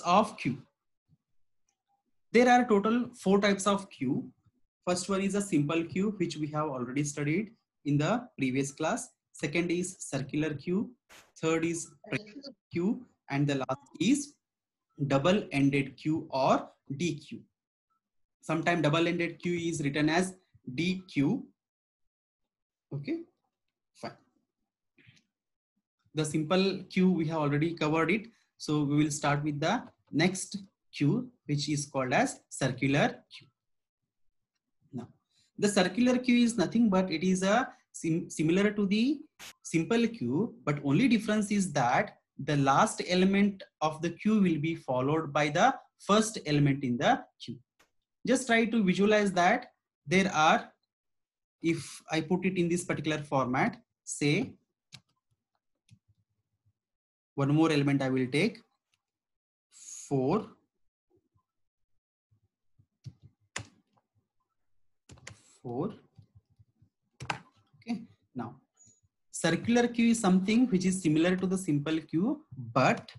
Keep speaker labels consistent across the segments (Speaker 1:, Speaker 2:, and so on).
Speaker 1: of queue. There are total 4 types of queue. First one is a simple queue, which we have already studied in the previous class. Second is circular queue. Third is queue, and the last is double-ended queue or DQ. Sometimes double-ended queue is written as DQ. Okay, fine. The simple queue we have already covered it. So we will start with the next queue, which is called as circular queue. Now, the circular queue is nothing but it is a similar to the simple queue, but only difference is that the last element of the queue will be followed by the first element in the queue. Just try to visualize that there are, if I put it in this particular format, say one more element I will take 4, 4. Okay, now circular queue is something which is similar to the simple queue, but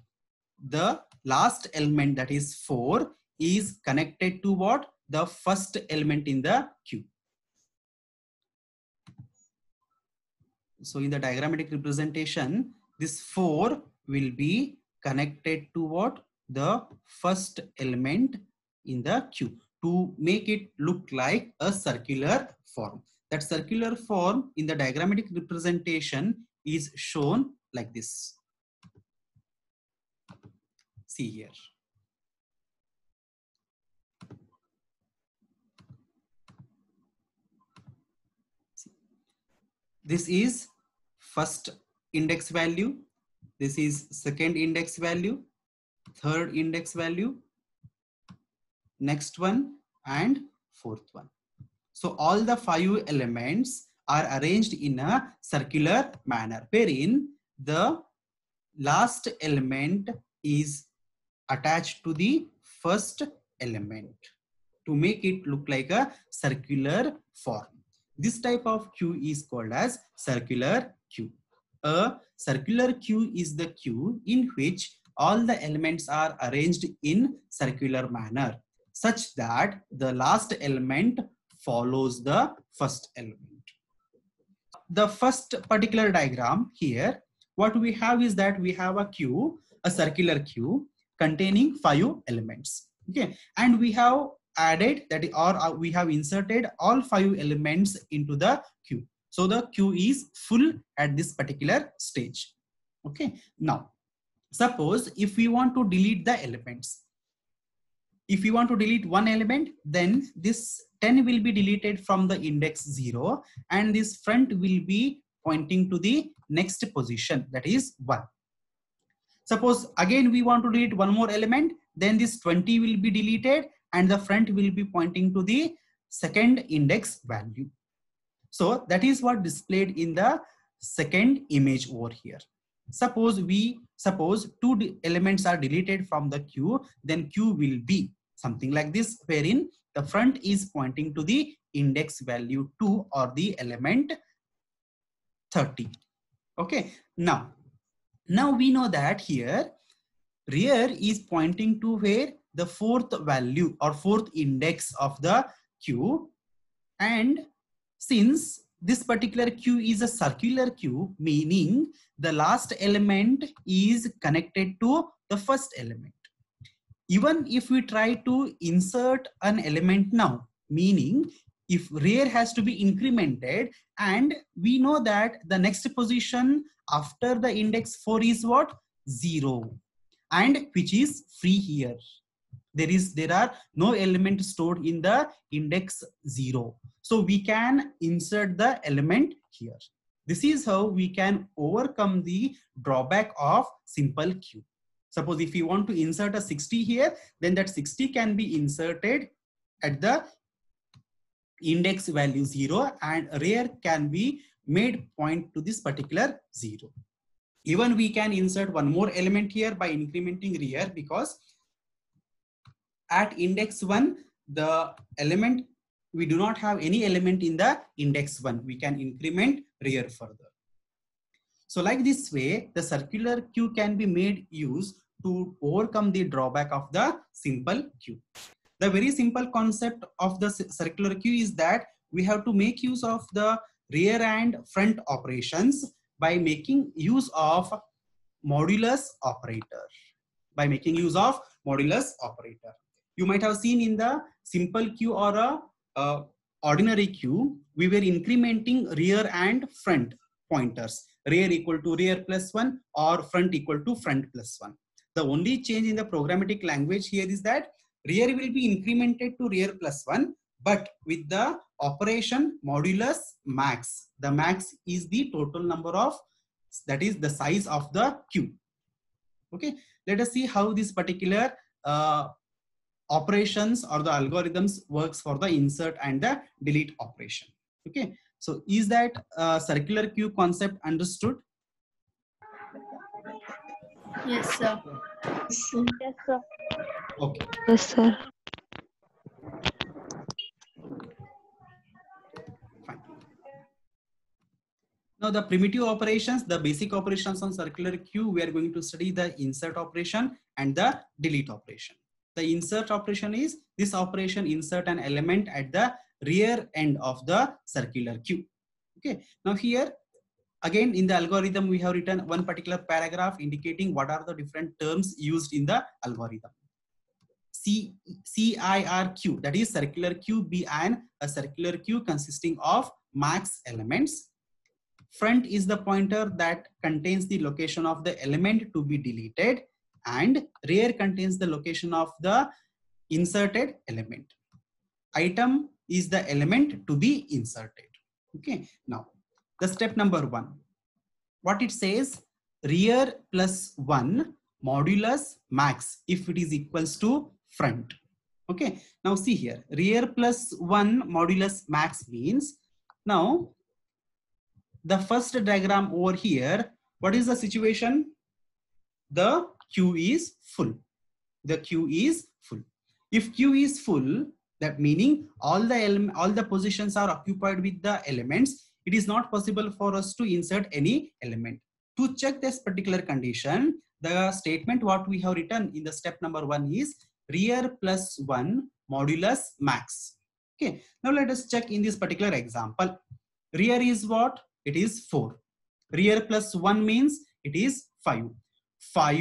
Speaker 1: the last element, that is 4, is connected to what? The first element in the queue. So in the diagrammatic representation, this 4 will be connected to what? The first element in the queue to make it look like a circular form. That circular form in the diagrammatic representation is shown like this. See here. This is first index value. This is second index value, third index value, next one, and fourth one. So all the 5 elements are arranged in a circular manner, wherein the last element is attached to the first element to make it look like a circular form. This type of queue is called as circular queue. A circular queue is the queue in which all the elements are arranged in circular manner, such that the last element follows the first element. The first particular diagram here, what we have is that we have a queue, a circular queue containing 5 elements. Okay, and we have added that, or we have inserted all 5 elements into the queue. So the queue is full at this particular stage. Okay, now suppose if we want to delete the elements, if you want to delete one element, then this 10 will be deleted from the index 0, and this front will be pointing to the next position, that is 1. Suppose again we want to delete one more element, then this 20 will be deleted and the front will be pointing to the second index value. So that is what displayed in the second image over here. Suppose 2 elements are deleted from the queue, then queue will be something like this, wherein the front is pointing to the index value 2 or the element 30. Okay, now we know that here rear is pointing to where? The 4th value or 4th index of the queue, and since this particular queue is a circular queue, meaning the last element is connected to the first element. Even if we try to insert an element now, meaning if rear has to be incremented, and we know that the next position after the index 4 is what? 0, and which is free here. There are no elements stored in the index 0. So we can insert the element here. This is how we can overcome the drawback of simple queue. Suppose if you want to insert a 60 here, then that 60 can be inserted at the index value 0, and rear can be made point to this particular 0. Even we can insert one more element here by incrementing rear, because at index 1, the element, we do not have any element in the index 1. We can increment rear further. So like this way, the circular queue can be made use to overcome the drawback of the simple queue. The very simple concept of the circular queue is that we have to make use of the rear and front operations by making use of modulus operator. By making use of modulus operator. You might have seen in the simple queue or a ordinary queue, we were incrementing rear and front pointers. Rear equal to rear plus 1 or front equal to front plus 1. The only change in the programmatic language here is that rear will be incremented to rear plus 1, but with the operation modulus max. The max is the total number of, that is the size of the queue. Okay, let us see how this particular operations or the algorithms works for the insert and the delete operation. Okay, so is that circular queue concept understood?
Speaker 2: Yes, sir.
Speaker 3: Yes, sir.
Speaker 1: Okay.
Speaker 3: Yes, sir.
Speaker 1: Fine. Now the primitive operations, the basic operations on circular queue, we are going to study the insert operation and the delete operation. The insert operation is this operation insert an element at the rear end of the circular queue. Okay. Now here again in the algorithm we have written one particular paragraph indicating what are the different terms used in the algorithm. CIRQ, that is circular queue, be a circular queue consisting of max elements. Front is the pointer that contains the location of the element to be deleted, and rear contains the location of the inserted element. Item is the element to be inserted. Okay, now the step number 1. What it says, rear plus 1 modulus max if it is equals to front. Okay, now see here, rear plus 1 modulus max means, now the first diagram over here, what is the situation? The queue is full. The queue is full. If queue is full, that meaning all the positions are occupied with the elements, it is not possible for us to insert any element. To check this particular condition, the statement what we have written in the step number 1 is rear plus 1 modulus max. Okay, now let us check in this particular example. Rear is what? It is 4. Rear plus 1 means it is 5. 5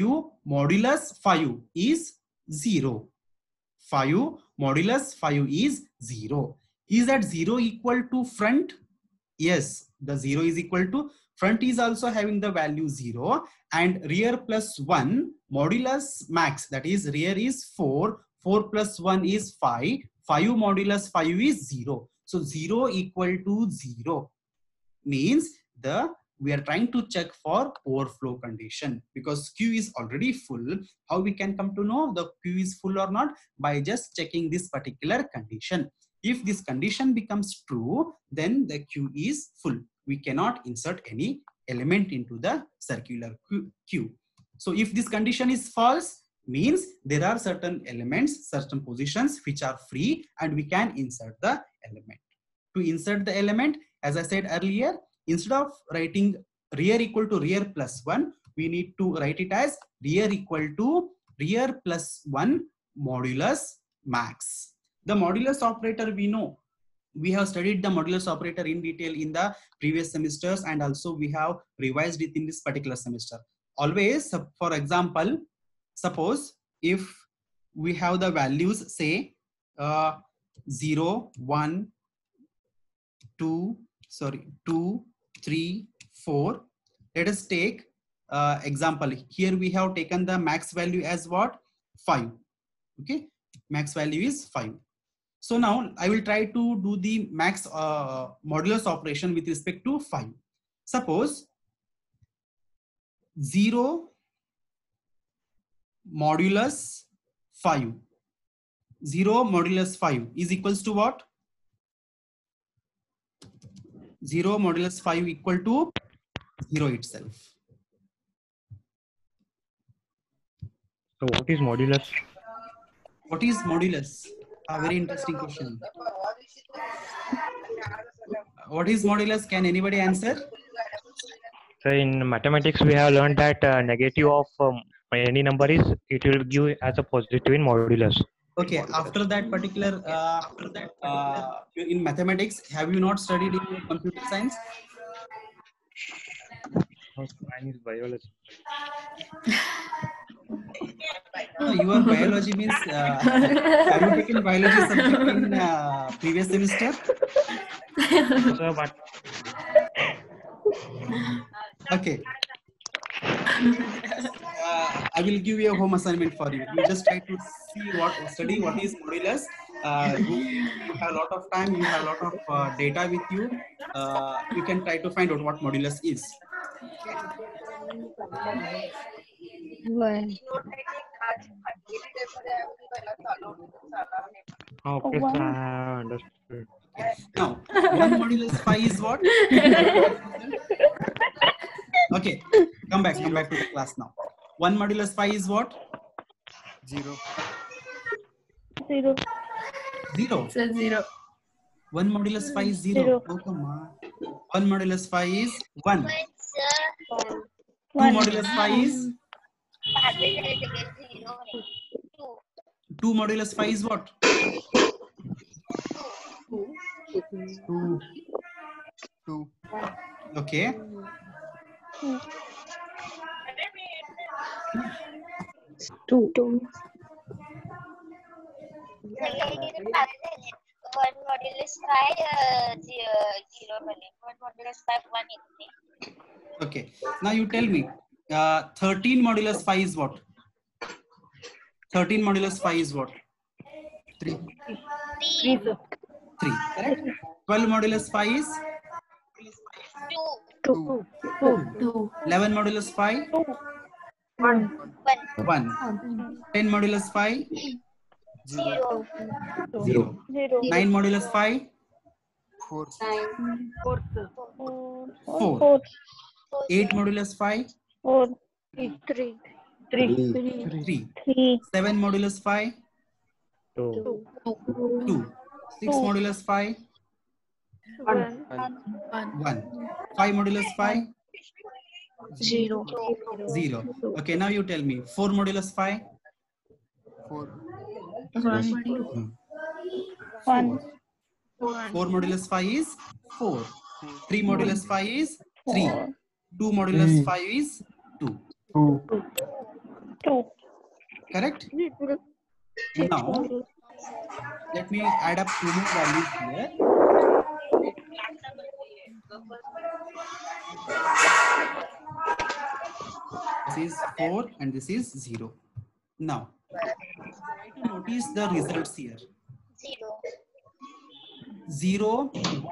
Speaker 1: modulus 5 is 0. 5 modulus 5 is 0. Is that 0 equal to front? Yes, the 0 is equal to front is also having the value 0, and rear plus 1 modulus max, that is rear is 4. 4 plus 1 is 5. 5 modulus 5 is 0. So 0 equal to 0 means we are trying to check for overflow condition, because queue is already full. How we can come to know the queue is full or not? By just checking this particular condition. If this condition becomes true, then the queue is full. We cannot insert any element into the circular queue. So if this condition is false, means there are certain elements, certain positions which are free and we can insert the element. To insert the element, as I said earlier, instead of writing rear equal to rear plus 1, we need to write it as rear equal to rear plus 1 modulus max. The modulus operator, we know, we have studied the modulus operator in detail in the previous semesters, and also we have revised it in this particular semester. Always, for example, suppose if we have the values, say 0, 1, 2, 3, 4. Let us take example. Here we have taken the max value as what? 5. Okay, max value is 5. So now I will try to do the max modulus operation with respect to 5. Suppose 0 modulus 5. 0 modulus 5 is equals to what? 0 modulus 5 equal to 0 itself.
Speaker 4: So what is modulus?
Speaker 1: What is modulus? A very interesting question. What is modulus? Can anybody answer?
Speaker 4: So in mathematics, we have learned that negative of Any number is, it will give as a positive in modulus.
Speaker 1: Okay, after that particular in mathematics, have you not studied in your computer science?
Speaker 4: Mine is biology.
Speaker 1: No, your biology means have you taken biology subject in previous semester?
Speaker 4: So, but
Speaker 1: Okay. I will give you a home assignment for you. You just try to study what is modulus. You have a lot of time, you have a lot of data with you. You can try to find out what modulus is.
Speaker 3: One.
Speaker 4: okay,
Speaker 3: One.
Speaker 4: so I have understood.
Speaker 1: Now, 1 modulus phi is what? Okay, come back to the class now. 1 modulus phi is what?
Speaker 2: 0.
Speaker 3: 0.
Speaker 1: 0.
Speaker 2: So 0.
Speaker 1: 1 modulus phi is 0.
Speaker 3: Zero.
Speaker 1: Oh, come on. 1 modulus phi is 1. 2
Speaker 3: One.
Speaker 1: modulus phi is 2 modulus phi is what?
Speaker 2: 2. 2.
Speaker 1: Okay.
Speaker 3: Two.
Speaker 5: One modulus phi 0 बने. One modulus phi 1 इतने.
Speaker 1: Okay. Now you tell me. 13 modulus phi is what? 13 modulus phi is what?
Speaker 2: 3.
Speaker 3: 3.
Speaker 1: 3. Correct? 12 modulus phi is
Speaker 5: 2.
Speaker 3: 2.
Speaker 2: 2.
Speaker 1: 11 modulus phi
Speaker 3: 1.
Speaker 1: 1. 10 modulus phi
Speaker 5: 0.
Speaker 1: 0. 9 modulus phi
Speaker 2: 4.
Speaker 1: 4. 8 modulus phi
Speaker 3: 4. 3.
Speaker 1: 3. 7 modulus phi
Speaker 4: 2.
Speaker 1: 2. 6 modulus phi 1. 5 modulus phi
Speaker 3: 0.
Speaker 1: 0. Okay, now you tell me. 4 modulus phi
Speaker 2: 4.
Speaker 3: 1.
Speaker 1: 4 modulus phi is 4. 3 modulus phi is 3. 2 modulus phi is 2.
Speaker 3: 2.
Speaker 1: Correct? Now, let me add up 2 more values here. This is 4 and this is 0. Now, try to notice the results here.
Speaker 5: 0.
Speaker 1: 0, 1,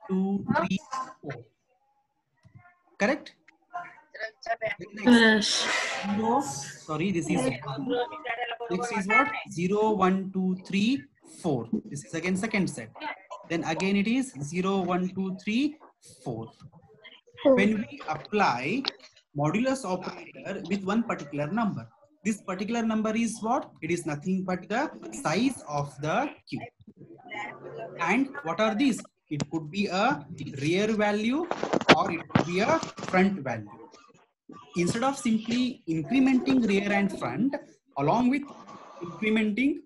Speaker 1: 2, 3, 4. Correct?
Speaker 2: Yes.
Speaker 1: 0, sorry, this is 1. Next is what? 0, 1, 2, 3, 4. This is again second set. Then again it is 0, 1, 2, 3, 4. When we apply modulus operator with one particular number, this particular number is what? It is nothing but the size of the cube. And what are these? It could be a rear value or it could be a front value. Instead of simply incrementing rear and front, along with incrementing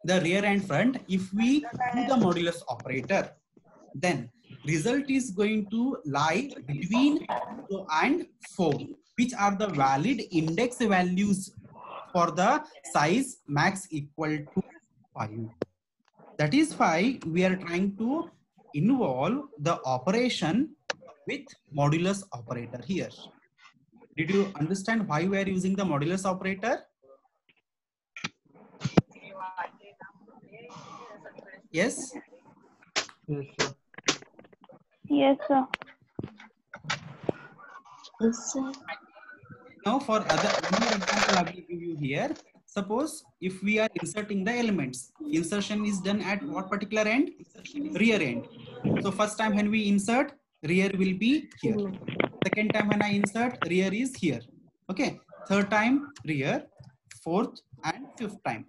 Speaker 1: the rear and front, if we do the modulus operator, then result is going to lie between 0 and 4, which are the valid index values for the size max equal to 5. That is why we are trying to involve the operation with modulus operator here. Did you understand why we are using the modulus operator? Yes?
Speaker 4: Yes, sir.
Speaker 3: Yes, sir.
Speaker 1: Now for one more example I will give you here. Suppose if we are inserting the elements, insertion is done at what particular end? Rear end. So first time when we insert, rear will be here. Second time when I insert, rear is here. Okay. Third time, rear. Fourth and fifth time.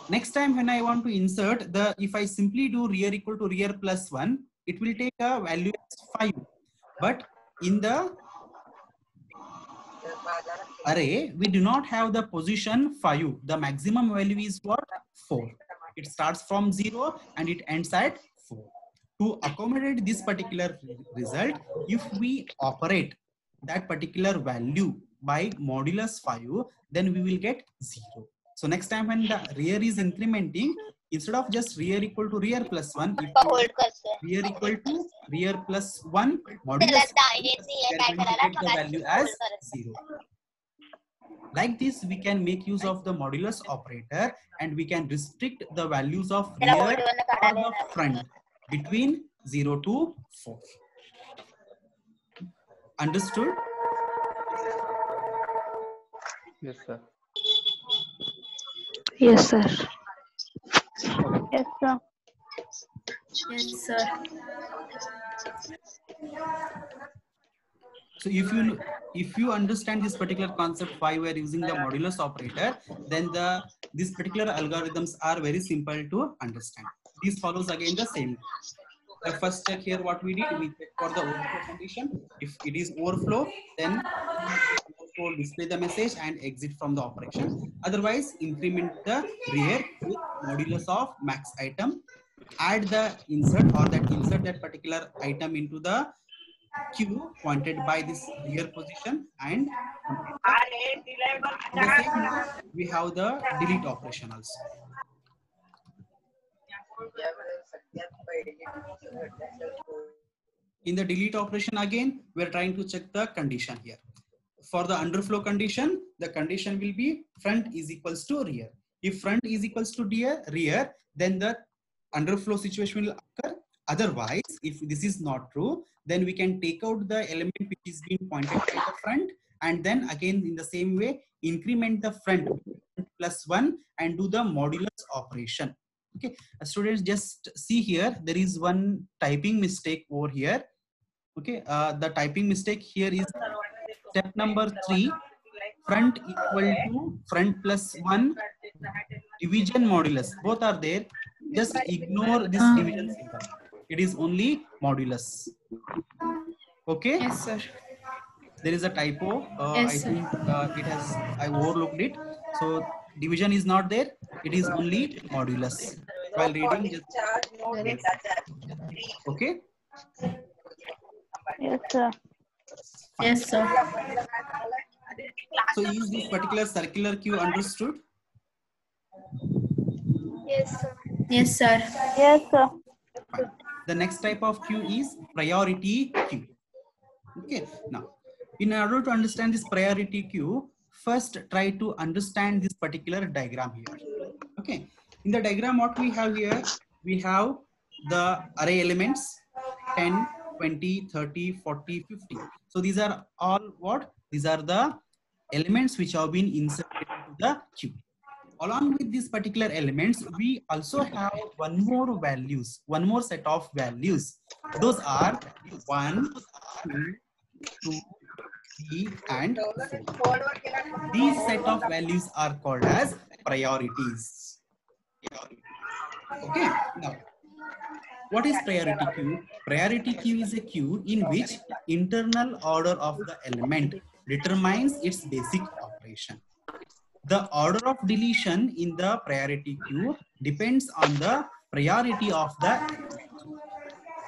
Speaker 1: Next time when I want to insert if I simply do rear equal to rear plus 1, it will take a value as 5. But in the array, we do not have the position 5. The maximum value is what? 4. It starts from 0 and it ends at 4. To accommodate this particular result, if we operate that particular value by modulus 5, then we will get 0. So next time when the rear is incrementing, instead of just rear equal to rear plus 1, if
Speaker 5: hold करते हैं.
Speaker 1: rear equal to rear plus 1 modulus, we are going to get the value as 0. Like this, we can make use of the modulus operator and we can restrict the values of rear or the front between 0 to 4. Understood?
Speaker 2: Yes, sir.
Speaker 3: Yes, sir. Yes, sir.
Speaker 6: Yes, sir.
Speaker 1: So if you understand this particular concept why we are using the modulus operator, then these particular algorithms are very simple to understand. This follows again the same. The first check here, what we did, we check for the overflow condition. If it is overflow, then overflow display the message and exit from the operation. Otherwise, increment the rear with modulus of max item. Add the insert or that insert that particular item into the queue pointed by this rear position, and in the same way, we have the delete operation also. In the delete operation again, we are trying to check the condition here. For the underflow condition, the condition will be front is equals to rear. If front is equals to rear, then the underflow situation will occur. Otherwise, if this is not true, then we can take out the element which is being pointed by the front, and then again in the same way increment the front plus 1 and do the modulus operation. Okay, students, just see here, there is one typing mistake over here. Okay, the typing mistake here is step number 3, front equal to front plus 1 division modulus. Both are there. Just ignore this division symbol. It is only modulus. Okay.
Speaker 6: Yes, sir.
Speaker 1: There is a typo.
Speaker 6: Yes,
Speaker 1: I
Speaker 6: sir.
Speaker 1: think I overlooked it. So division is not there. It is only modulus. While reading, just okay.
Speaker 3: Yes, sir.
Speaker 6: Yes, sir.
Speaker 1: So is this particular circular queue understood?
Speaker 5: Yes, sir.
Speaker 6: Yes, sir.
Speaker 3: Yes, sir.
Speaker 1: Fine. The next type of queue is priority queue. Okay. Now, in order to understand this priority queue, first try to understand this particular diagram here. Okay. In the diagram, what we have here, we have the array elements 10, 20, 30, 40, 50. So these are all what? These are the elements which have been inserted into the queue. Along with these particular elements, we also have one more set of values. Those are 1, 2, 3, and 4. These set of values are called as priorities. Okay. Now, what is priority queue? Priority queue is a queue in which internal order of the element determines its basic operation. The order of deletion in the priority queue depends on the priority of the element.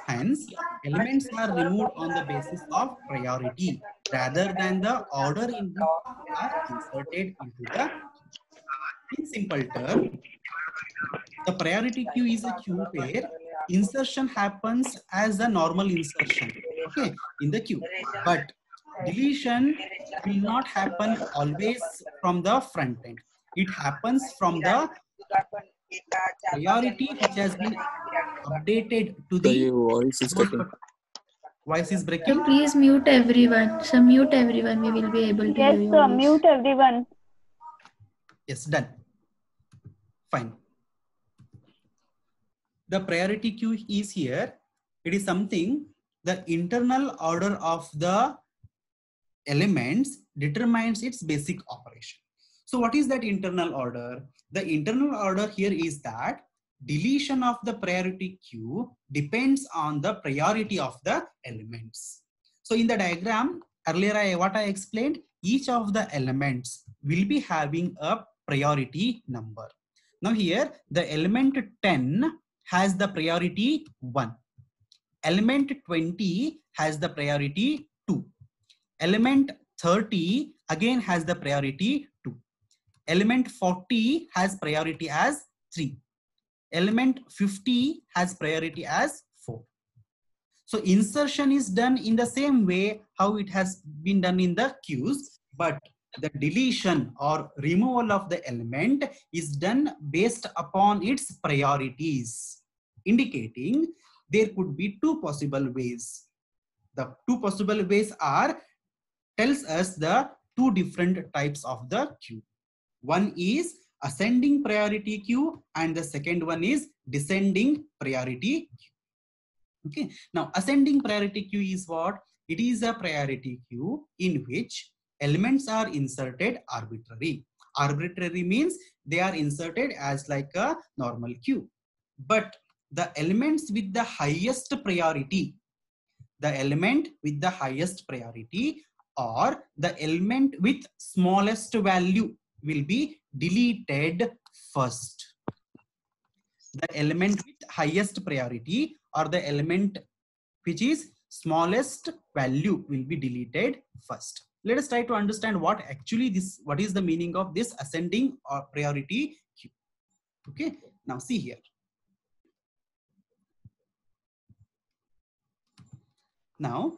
Speaker 1: Hence, elements are removed on the basis of priority rather than the order in which they are inserted into the queue. In simple terms, the priority queue is a queue where insertion happens as a normal insertion, okay, in the queue, but deletion will not happen always from the front end. It happens from the priority which has been updated to the voice is breaking.
Speaker 6: So please mute everyone. So mute everyone. We will be able to
Speaker 3: Yes,
Speaker 6: hear you.
Speaker 3: sir. Mute everyone.
Speaker 1: Yes, done. Fine. The priority queue is here. It is something, the internal order of the elements determines its basic operation. So what is that internal order? The internal order here is that deletion of the priority queue depends on the priority of the elements. So in the diagram earlier, what I explained, each of the elements will be having a priority number. Now here the element 10 has the priority 1. Element 20 has the priority 2. Element 30 again has the priority 2. Element 40 has priority as 3. Element 50 has priority as 4. So insertion is done in the same way how it has been done in the queues, but the deletion or removal of the element is done based upon its priorities, indicating there could be two possible ways. The two possible ways tells us the two different types of the queue. One is ascending priority queue and the second one is descending priority queue. Okay, now ascending priority queue is what? It is a priority queue in which elements are inserted arbitrary. Arbitrary means they are inserted as like a normal queue. But the elements with the highest priority, the element with the highest priority or the element with smallest value will be deleted first. The element with highest priority or the element which is smallest value will be deleted first. Let us try to understand what is the meaning of this ascending or priority queue. Okay, now see here. Now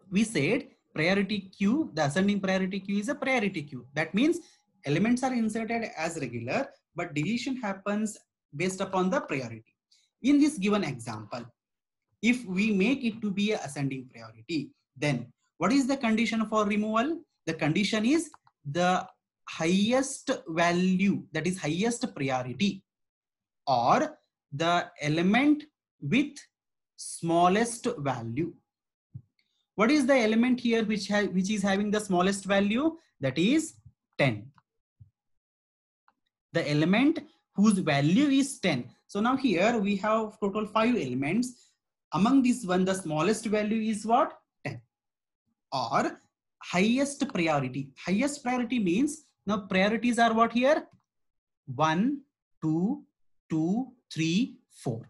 Speaker 1: we said priority queue, the ascending priority queue is a priority queue. That means elements are inserted as regular, but deletion happens based upon the priority. In this given example, if we make it to be a ascending priority, then what is the condition for removal? The condition is the highest value, that is highest priority, or the element with smallest value. What is the element here which is having the smallest value? That is 10. The element whose value is 10. So now here we have total 5 elements. Among this one, the smallest value is what? 10. Or highest priority. Highest priority means now priorities are what here? 1, 2, 2, 3, 4.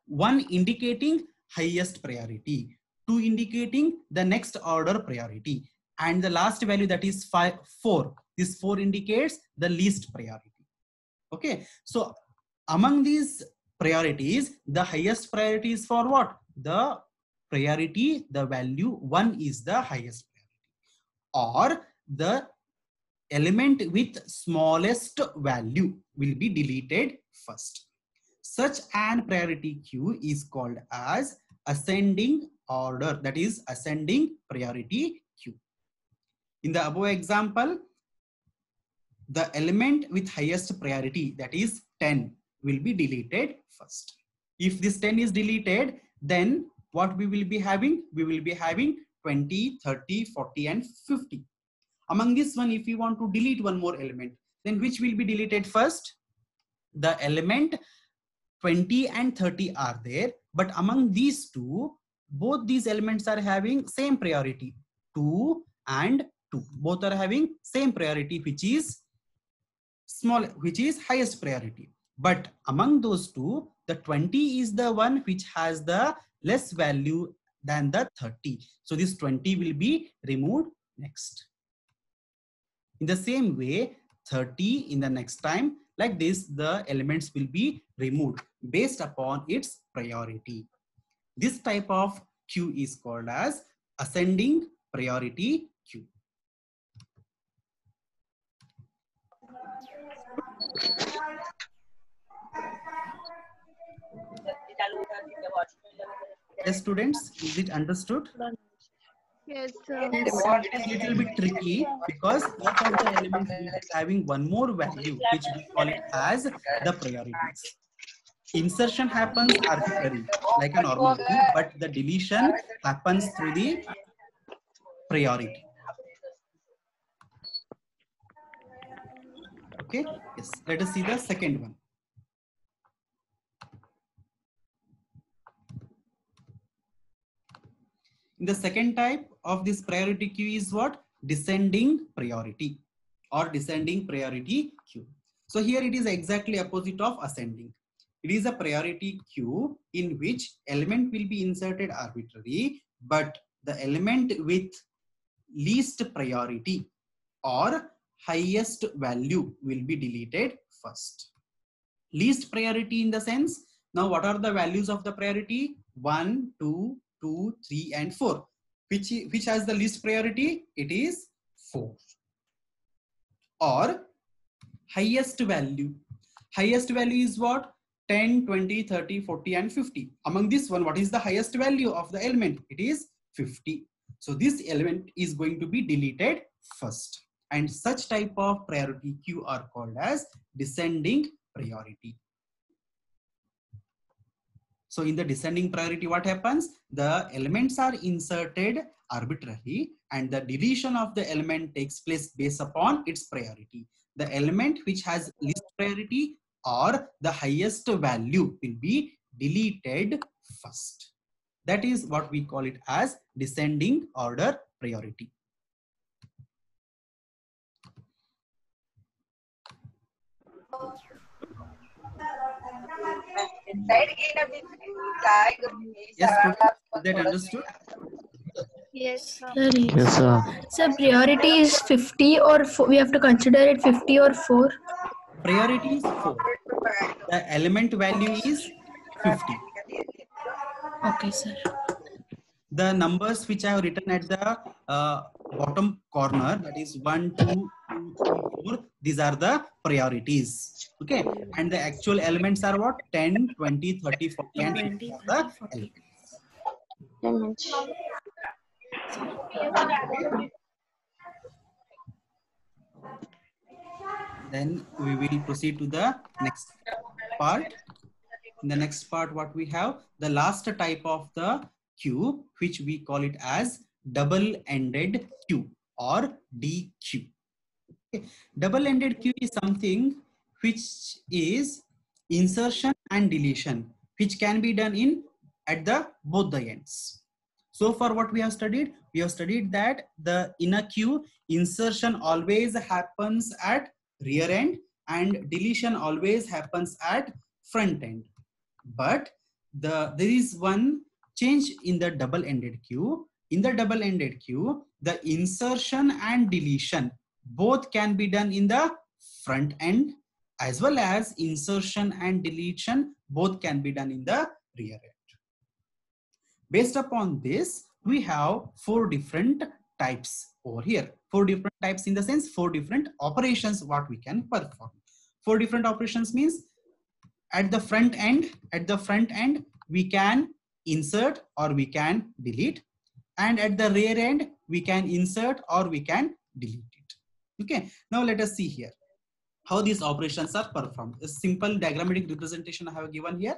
Speaker 1: 1 indicating highest priority. 2 indicating the next order priority, and the last value, that is 4. This 4 indicates the least priority. Okay, so among these priorities, the highest priority is for what? The priority, the value 1 is the highest priority, or the element with smallest value will be deleted first. Such an priority queue is called as ascending order, that is ascending priority queue. In the above example, the element with highest priority, that is 10, will be deleted first. If this 10 is deleted, then what we will be having? We will be having 20, 30, 40 and 50. Among this one, if you want to delete one more element, then which will be deleted first? The element 20 and 30 are there, but among these two, both these elements are having same priority, 2 and 2. Both are having same priority, which is highest priority. But among those two, the 20 is the one which has the less value than the 30. So this 20 will be removed next. In the same way, 30 in the next time, like this, the elements will be removed based upon its priority. This type of queue is called as ascending priority queue. Yes, students, is it understood?
Speaker 3: Yes, sir.
Speaker 6: Yes, sir.
Speaker 1: It is little bit tricky because each of the elements is having one more value, which we call it as the priorities. Insertion happens arbitrary, like a normal queue, but the deletion happens through the priority. Okay, yes, let us see the second one. In the second type of this priority queue is what? descending priority or descending priority queue. So here it is exactly opposite of ascending. It is a priority queue in which element will be inserted arbitrarily, but the element with least priority or highest value will be deleted first. Least priority in the sense, now what are the values of the priority? 1, 2, 2, 3 and 4. Which has the least priority? It is 4. Or highest value. Highest value is what? 10, 20, 30, 40 and 50. Among this one, what is the highest value of the element? It is 50. So this element is going to be deleted first. And such type of priority queue are called as descending priority. So in the descending priority, what happens? The elements are inserted arbitrarily and the deletion of the element takes place based upon its priority. The element which has least priority or the highest value will be deleted first. That is what we call it as descending order priority. Yes, is that understood?
Speaker 3: Yes, sir.
Speaker 6: Sorry.
Speaker 2: Yes, sir.
Speaker 6: So priority is 50 or 4, we have to consider it 50 or 4.
Speaker 1: Priority is 4. The element value is 50.
Speaker 6: Okay, sir.
Speaker 1: The numbers which I have written at the bottom corner, that is 1, 2, 2, 3, 4, these are the priorities. Okay, and the actual elements are what? 10, 20, 30, 40 and 50 are the elements. Then we will proceed to the next part. In the next part, what we have, the last type of the queue, which we call it as double-ended queue or DQ. Okay. Double-ended queue is something which is insertion and deletion, which can be done at the both the ends. So far what we have studied that in a queue, insertion always happens at rear end and deletion always happens at front end. But there is one change in the double-ended queue. In the double-ended queue, the insertion and deletion both can be done in the front end, as well as insertion and deletion both can be done in the rear end. Based upon this, we have 4 different types over here. 4 different types in the sense 4 different operations what we can perform. 4 different operations means at the front end we can insert or we can delete, and at the rear end we can insert or we can delete it. Okay, now let us see here how these operations are performed. A simple diagrammatic representation I have given here.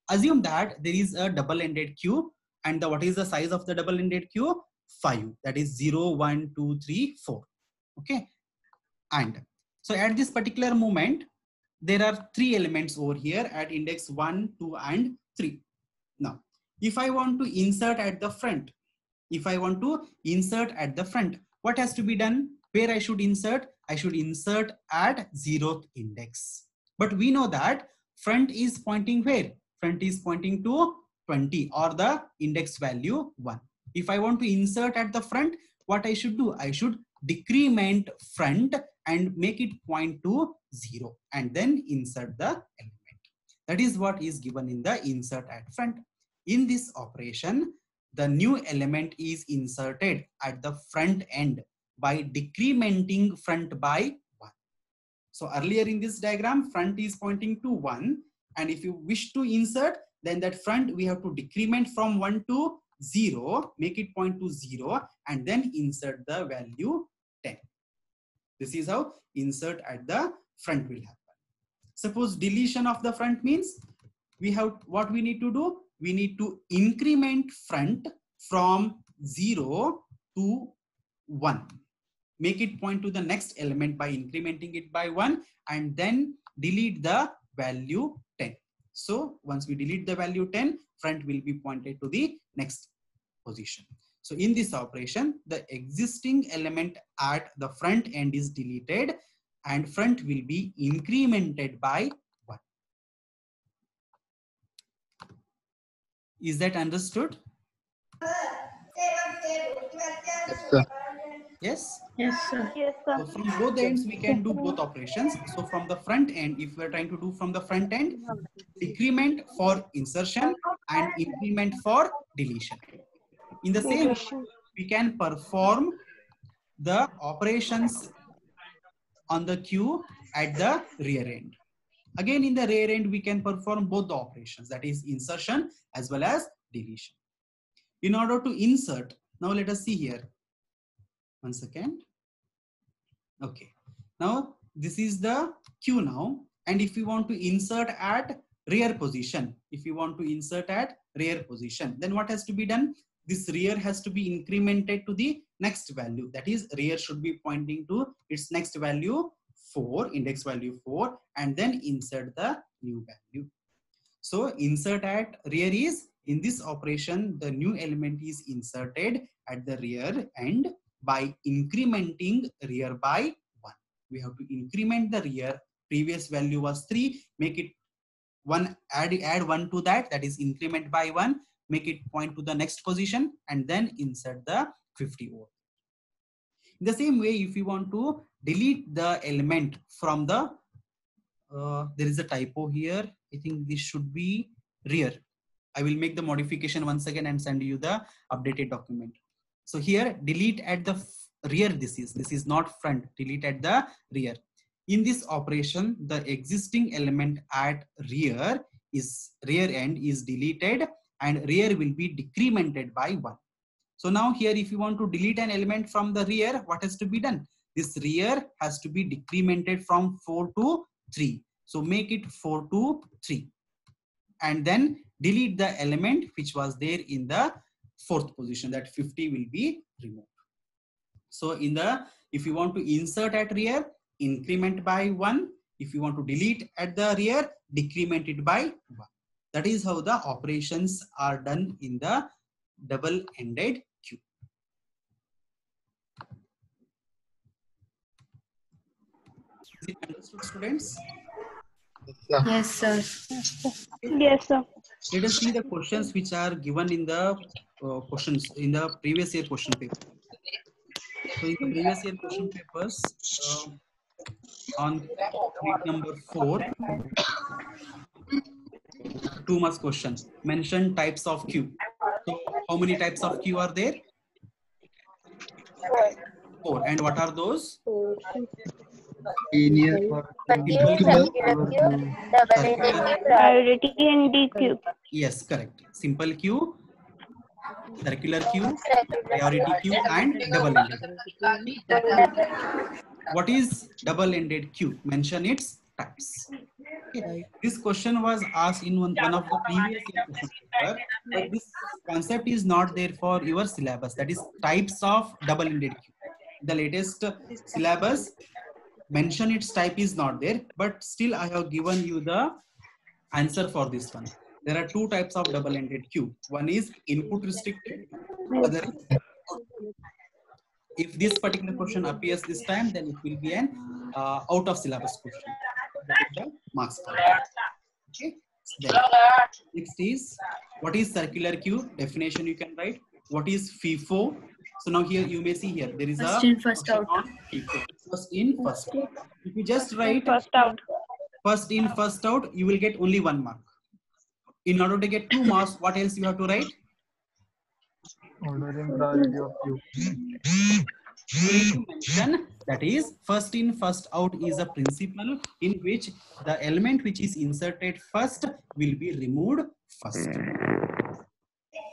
Speaker 1: Assume that there is a double-ended queue, and what is the size of the double-ended queue? 5. That is 0, 1, 2, 3, 4. Okay, and so at this particular moment there are 3 elements over here at index 1, 2 and 3. Now if I want to insert at the front, what has to be done? Where I should insert? I should insert at 0th index. But we know that front is pointing where? Front is pointing to 20 or the index value 1. If I want to insert at the front, what I should do? I should decrement front and make it point to 0 and then insert the element. That is what is given in the insert at front. In this operation, the new element is inserted at the front end by decrementing front by 1. So earlier in this diagram, front is pointing to 1, and if you wish to insert, then that front we have to decrement from 1 to 0, make it point to 0 and then insert the value 10. This is how insert at the front will happen. Suppose deletion of the front means what we need to do? We need to increment front from 0 to 1. Make it point to the next element by incrementing it by 1 and then delete the value 10. So once we delete the value 10, front will be pointed to the next position. So in this operation, the existing element at the front end is deleted and front will be incremented by 1. Is that understood?
Speaker 2: Yes, sir.
Speaker 1: Yes.
Speaker 6: Yes, sir.
Speaker 3: Yes, sir.
Speaker 1: So from both ends, we can do both operations. So from the front end, if we are trying to do from the front end, decrement for insertion and increment for deletion. In the same way, we can perform the operations on the queue at the rear end. Again, in the rear end, we can perform both the operations, that is insertion as well as deletion. In order to insert, now let us see here. One second. Okay. Now this is the queue now. And if we want to insert at rear position, then what has to be done? This rear has to be incremented to the next value. That is, rear should be pointing to its next value 4, index value 4, and then insert the new value. So insert at rear is, in this operation, the new element is inserted at the rear end by incrementing rear by 1. We have to increment the rear. Previous value was 3, make it 1, add 1 to that, that is increment by 1, make it point to the next position, and then insert the 50 over. In the same way, if you want to delete the element from the, there is a typo here. I think this should be rear. I will make the modification once again and send you the updated document. So here, delete at the rear, this is not front, delete at the rear. In this operation, the existing element at rear end is deleted and rear will be decremented by 1. So now here, if you want to delete an element from the rear, what has to be done? This rear has to be decremented from 4 to 3. So make it 4 to 3. And then delete the element which was there in the 4th position, that 50 will be removed. So if you want to insert at rear, increment by 1. If you want to delete at the rear, decrement it by 1. That is how the operations are done in the double-ended queue. Is it understood, students?
Speaker 6: Yes, sir.
Speaker 3: Yes, sir.
Speaker 1: Let us see the questions which are given in the questions in the previous year question paper. So in the previous year question papers, on week number 4, 2 marks question, mention types of queue. So how many types of queue are there? 4. And what are those?
Speaker 2: Linear
Speaker 5: Queue, circular queue, double-ended queue,
Speaker 3: Priority and DQ.
Speaker 1: Yes, correct. Simple queue, circular queue, priority queue, and double-ended. What is double-ended queue? Mention its types. Okay. This question was asked in one of the previous year question paper, but this concept is not there for your syllabus. That is types of double-ended queue. The latest syllabus, mention its type is not there, but still I have given you the answer for this one. There are 2 types of double-ended queue. One is input restricted, other is output. If this particular question appears this time, then it will be an out of syllabus question. That is the marks. Okay. Then next is, what is circular queue? Definition you can write. What is FIFO? So now here you may see here there is
Speaker 6: First
Speaker 1: a
Speaker 6: in, first
Speaker 1: question
Speaker 6: out.
Speaker 1: on FIFO. First in, first out. If you just write
Speaker 3: First out.
Speaker 1: first in, first out, you will get only 1 mark. In order to get 2 marks, what else you have to write?
Speaker 2: order in priority of queue.
Speaker 1: You need to mention that is first in, first out is a principle in which the element which is inserted first will be removed first.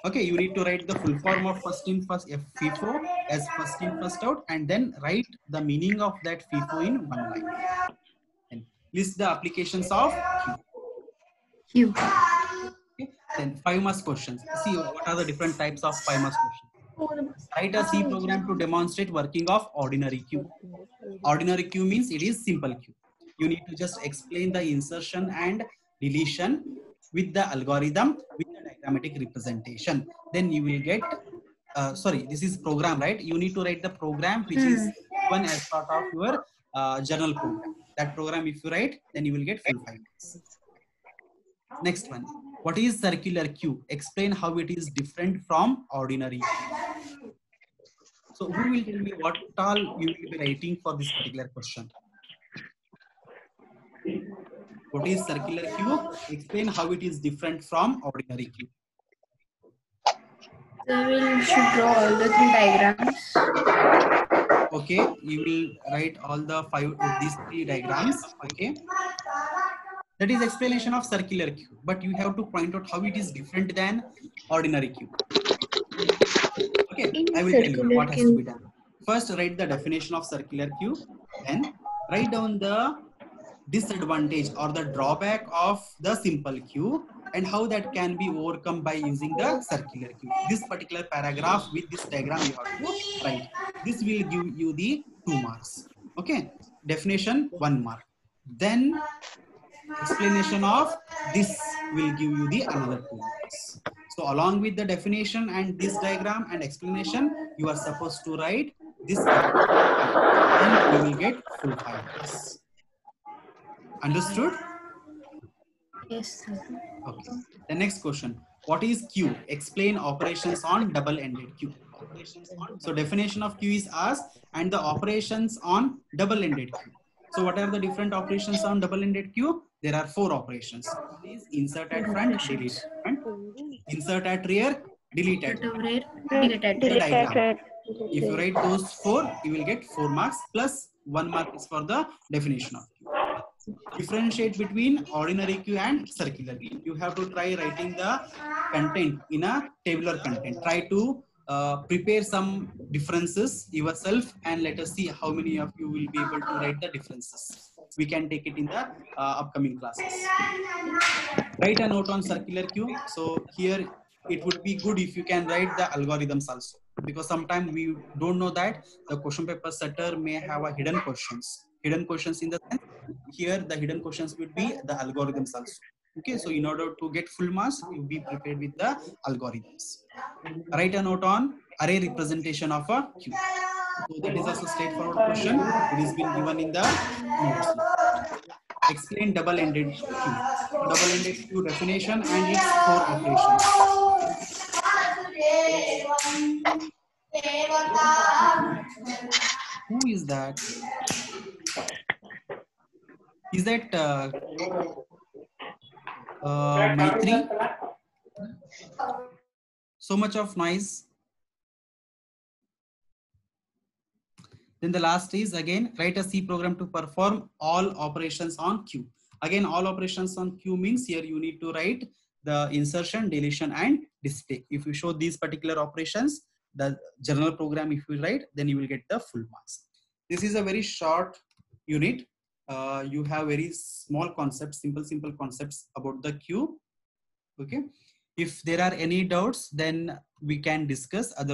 Speaker 1: Okay, you need to write the full form of first in, first FIFO as first in, first out, and then write the meaning of that FIFO in 1 line. And list the applications of queue. Okay. Then 5 marks questions. See what are the different types of 5 marks questions. Write a C program to demonstrate working of ordinary queue. Ordinary queue means it is simple queue. You need to just explain the insertion and deletion with the algorithm with the diagrammatic representation. Then you will get sorry, this is program, right? You need to write the program which is one as part of your journal program. That program, if you write, then you will get full 5 marks. Next one. What is circular queue? Explain how it is different from ordinary queue. So who will tell me what all you will be writing for this particular question? What is circular queue? Explain how it is different from ordinary queue.
Speaker 6: So we should draw all the 3 diagrams.
Speaker 1: Okay, you will write all the 3 diagrams. Okay, that is explanation of circular queue, but you have to point out how it is different than ordinary queue. Okay, I will tell you what has to be done. First, write the definition of circular queue, then write down the disadvantage or the drawback of the simple queue and how that can be overcome by using the circular queue. This particular paragraph with this diagram you have to write. This will give you the 2 marks. Okay, definition 1 mark. Then explanation of this will give you the another 2 marks. So along with the definition and this diagram and explanation, you are supposed to write this paragraph. Then you will get full 5 marks. Understood?
Speaker 6: Yes, sir.
Speaker 1: Okay. The next question. What is queue? Explain operations on double-ended queue. So definition of queue is asked and the operations on double-ended queue. So what are the different operations on double-ended queue? There are 4 operations. Please insert at front, delete at front. Insert at rear, delete at rear. Diagram. If you write those 4, you will get 4 marks plus 1 mark is for the definition of queue. Differentiate between ordinary queue and circular queue. You have to try writing the content in a tabular content. Try to prepare some differences yourself and let us see how many of you will be able to write the differences. We can take it in the upcoming classes. Write a note on circular queue. So here it would be good if you can write the algorithms also, because sometimes we don't know that the question paper setter may have a hidden questions. Hidden questions in the sense, here the hidden questions would be the algorithms also. Okay, so in order to get full marks, you be prepared with the algorithms. Write a note on array representation of a queue. So that is also straightforward question. It has been given in the notes. Explain double-ended queue. Double-ended queue definition and its 4 operations. Who is that? Is that Maitri? So much of noise. Then the last is again write a C program to perform all operations on queue. Again, all operations on queue means here you need to write the insertion, deletion, and display. If you show these particular operations, the journal program, if you write, then you will get the full marks. This is a very short unit. You have very small concepts, simple concepts about the queue. Okay. If there are any doubts, then we can discuss. Otherwise,